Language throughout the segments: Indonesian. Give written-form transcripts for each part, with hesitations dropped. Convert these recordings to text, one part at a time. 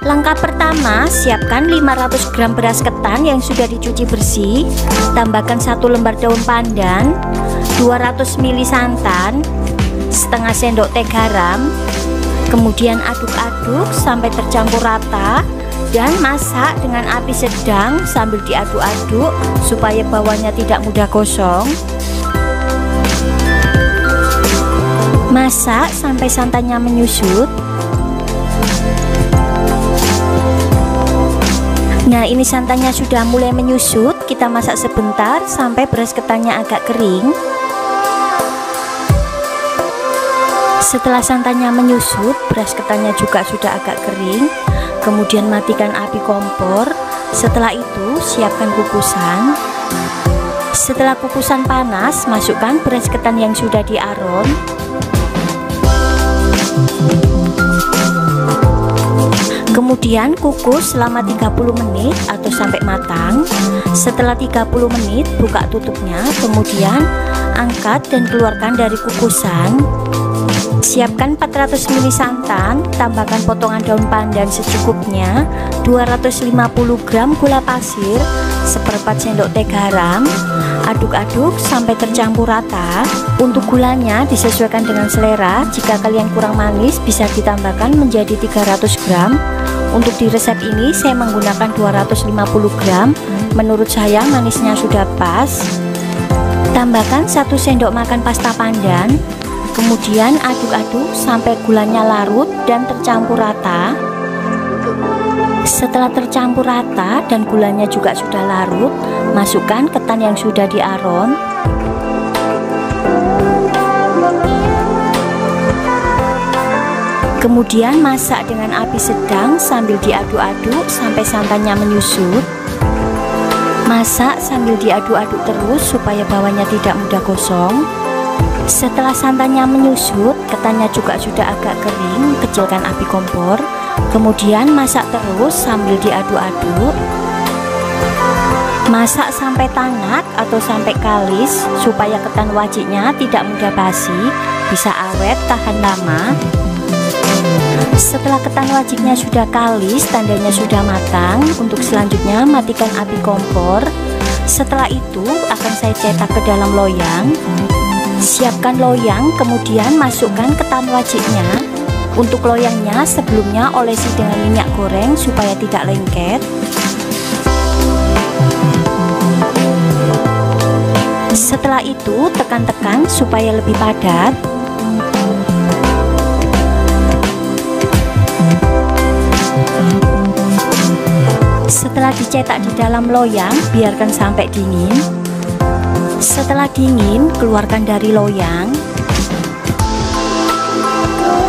Langkah pertama, siapkan 500 gram beras ketan yang sudah dicuci bersih. Tambahkan 1 lembar daun pandan, 200 ml santan, setengah sendok teh garam. Kemudian aduk-aduk sampai tercampur rata dan masak dengan api sedang sambil diaduk-aduk supaya bawahnya tidak mudah gosong. Masak sampai santannya menyusut. Nah, ini santannya sudah mulai menyusut. Kita masak sebentar sampai beras ketannya agak kering. Setelah santannya menyusut, beras ketannya juga sudah agak kering. Kemudian matikan api kompor. Setelah itu siapkan kukusan. Setelah kukusan panas, masukkan beras ketan yang sudah diaron. Kemudian kukus selama 30 menit atau sampai matang. Setelah 30 menit, buka tutupnya, kemudian angkat dan keluarkan dari kukusan. Siapkan 400 ml santan, tambahkan potongan daun pandan secukupnya, 250 gram gula pasir, 1/4 sendok teh garam. Aduk-aduk sampai tercampur rata. Untuk gulanya disesuaikan dengan selera. Jika kalian kurang manis, bisa ditambahkan menjadi 300 gram. Untuk di resep ini saya menggunakan 250 gram. Menurut saya manisnya sudah pas. Tambahkan 1 sendok makan pasta pandan. Kemudian aduk-aduk sampai gulanya larut dan tercampur rata. Setelah tercampur rata dan gulanya juga sudah larut, masukkan ketan yang sudah diaron. Kemudian masak dengan api sedang sambil diaduk-aduk sampai santannya menyusut. Masak sambil diaduk-aduk terus supaya bawahnya tidak mudah gosong. Setelah santannya menyusut, ketannya juga sudah agak kering, kecilkan api kompor. Kemudian masak terus sambil diaduk-aduk. Masak sampai tanak atau sampai kalis supaya ketan wajiknya tidak mudah basi, bisa awet tahan lama. Setelah ketan wajiknya sudah kalis, tandanya sudah matang. Untuk selanjutnya matikan api kompor. Setelah itu akan saya cetak ke dalam loyang. Siapkan loyang, kemudian masukkan ketan wajiknya. Untuk loyangnya sebelumnya olesi dengan minyak goreng supaya tidak lengket. Setelah itu tekan-tekan supaya lebih padat. Setelah dicetak di dalam loyang, biarkan sampai dingin. Setelah dingin, keluarkan dari loyang.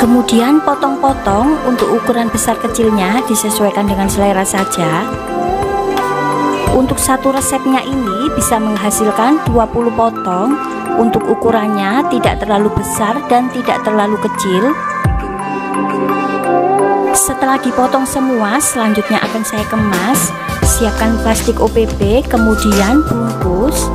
Kemudian potong-potong. Untuk ukuran besar kecilnya disesuaikan dengan selera saja. Untuk satu resepnya ini bisa menghasilkan 20 potong. Untuk ukurannya tidak terlalu besar dan tidak terlalu kecil. Setelah dipotong semua, selanjutnya akan saya kemas. Siapkan plastik OPP, kemudian bungkus.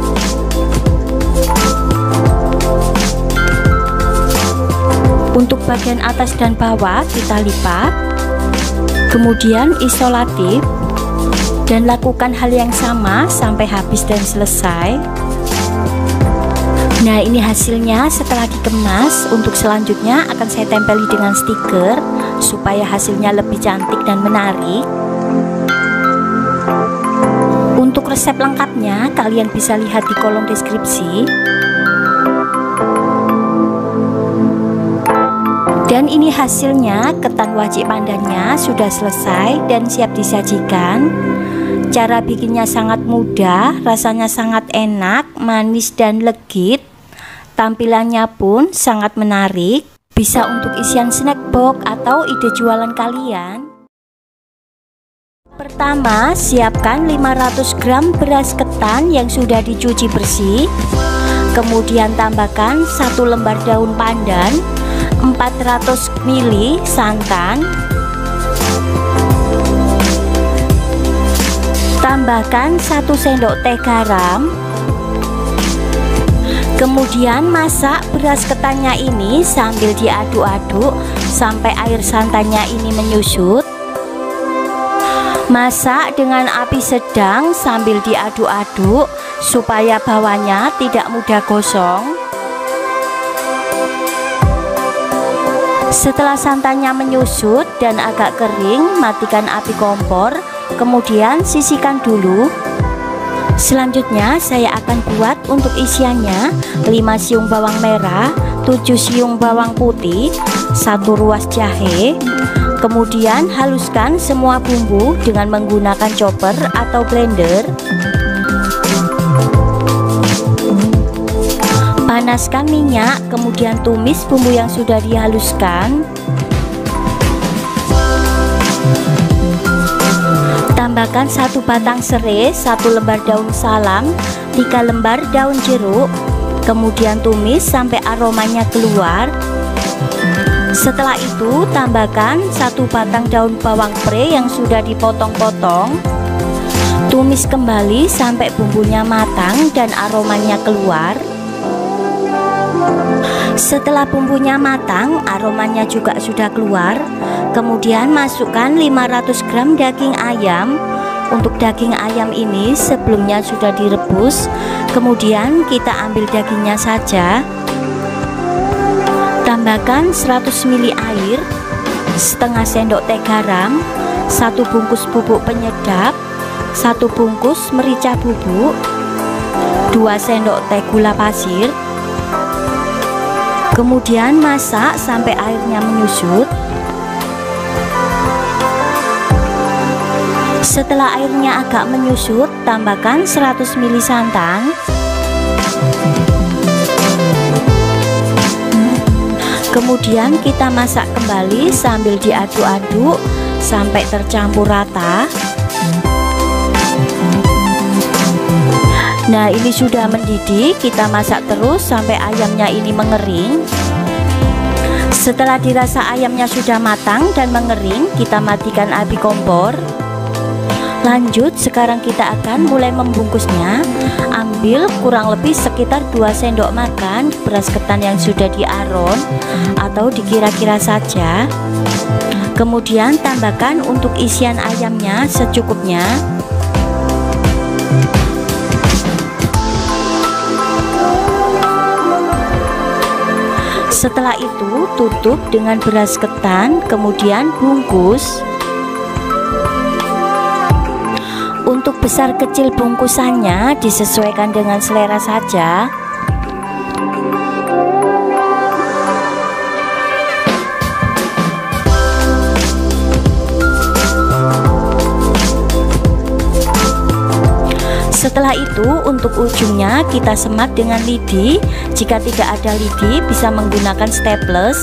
Untuk bagian atas dan bawah kita lipat, kemudian isolatif, dan lakukan hal yang sama sampai habis dan selesai. Nah, ini hasilnya setelah dikemas. Untuk selanjutnya akan saya tempeli dengan stiker supaya hasilnya lebih cantik dan menarik. Untuk resep lengkapnya kalian bisa lihat di kolom deskripsi. Dan ini hasilnya, ketan wajik pandannya sudah selesai dan siap disajikan. Cara bikinnya sangat mudah, rasanya sangat enak, manis dan legit. Tampilannya pun sangat menarik, bisa untuk isian snack box atau ide jualan kalian. Pertama, siapkan 500 gram beras ketan yang sudah dicuci bersih. Kemudian tambahkan 1 lembar daun pandan, 400 ml santan. Tambahkan 1 sendok teh garam. Kemudian masak beras ketannya ini sambil diaduk-aduk sampai air santannya ini menyusut. Masak dengan api sedang sambil diaduk-aduk supaya bawahnya tidak mudah gosong. Setelah santannya menyusut dan agak kering, matikan api kompor, kemudian sisihkan dulu. Selanjutnya saya akan buat untuk isiannya 5 siung bawang merah, 7 siung bawang putih, 1 ruas jahe. Kemudian haluskan semua bumbu dengan menggunakan chopper atau blender. Panaskan minyak, kemudian tumis bumbu yang sudah dihaluskan. Tambahkan 1 batang serai, 1 lembar daun salam, 3 lembar daun jeruk. Kemudian tumis sampai aromanya keluar. Setelah itu tambahkan 1 batang daun bawang pre yang sudah dipotong-potong. Tumis kembali sampai bumbunya matang dan aromanya keluar. Setelah bumbunya matang, aromanya juga sudah keluar. Kemudian masukkan 500 gram daging ayam. Untuk daging ayam ini sebelumnya sudah direbus. Kemudian kita ambil dagingnya saja. Tambahkan 100 ml air, setengah sendok teh garam, 1 bungkus bubuk penyedap, 1 bungkus merica bubuk, 2 sendok teh gula pasir. Kemudian masak sampai airnya menyusut. Setelah airnya agak menyusut, tambahkan 100 ml santan. Kemudian kita masak kembali sambil diaduk-aduk sampai tercampur rata. Nah, ini sudah mendidih, kita masak terus sampai ayamnya ini mengering. Setelah dirasa ayamnya sudah matang dan mengering, kita matikan api kompor. Lanjut, sekarang kita akan mulai membungkusnya. Ambil kurang lebih sekitar 2 sendok makan beras ketan yang sudah diaron atau dikira-kira saja. Kemudian tambahkan untuk isian ayamnya secukupnya. Setelah itu tutup dengan beras ketan, kemudian bungkus. Untuk besar kecil bungkusannya disesuaikan dengan selera saja. Setelah itu untuk ujungnya kita semat dengan lidi. Jika tidak ada lidi bisa menggunakan staples.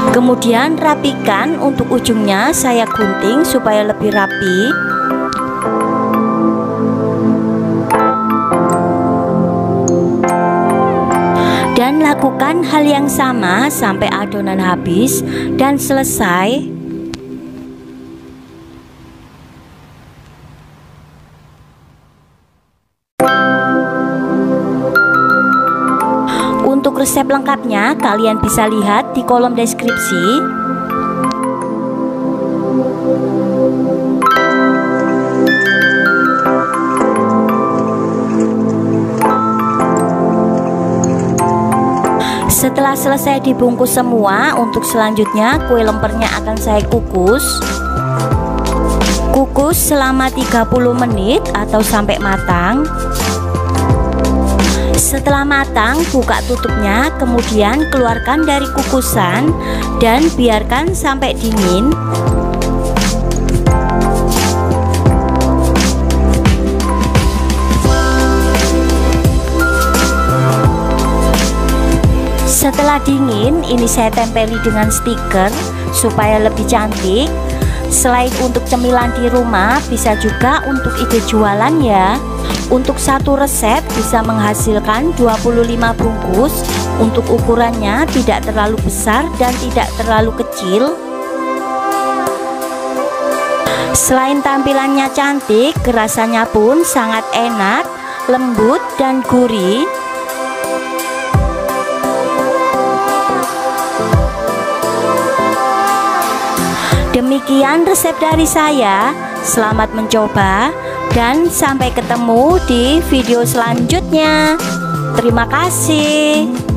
Kemudian rapikan, untuk ujungnya saya gunting supaya lebih rapi. Dan lakukan hal yang sama sampai adonan habis dan selesai. Untuk resep lengkapnya kalian bisa lihat di kolom deskripsi. Setelah selesai dibungkus semua, untuk selanjutnya kue lempernya akan saya kukus. Kukus selama 30 menit atau sampai matang. Setelah matang, buka tutupnya, kemudian keluarkan dari kukusan dan biarkan sampai dingin. Setelah dingin, ini saya tempeli dengan stiker supaya lebih cantik. Selain untuk cemilan di rumah, bisa juga untuk ide jualan ya. Untuk satu resep bisa menghasilkan 25 bungkus. Untuk ukurannya tidak terlalu besar dan tidak terlalu kecil. Selain tampilannya cantik, rasanya pun sangat enak, lembut dan gurih. Demikian resep dari saya. Selamat mencoba dan sampai ketemu di video selanjutnya. Terima kasih.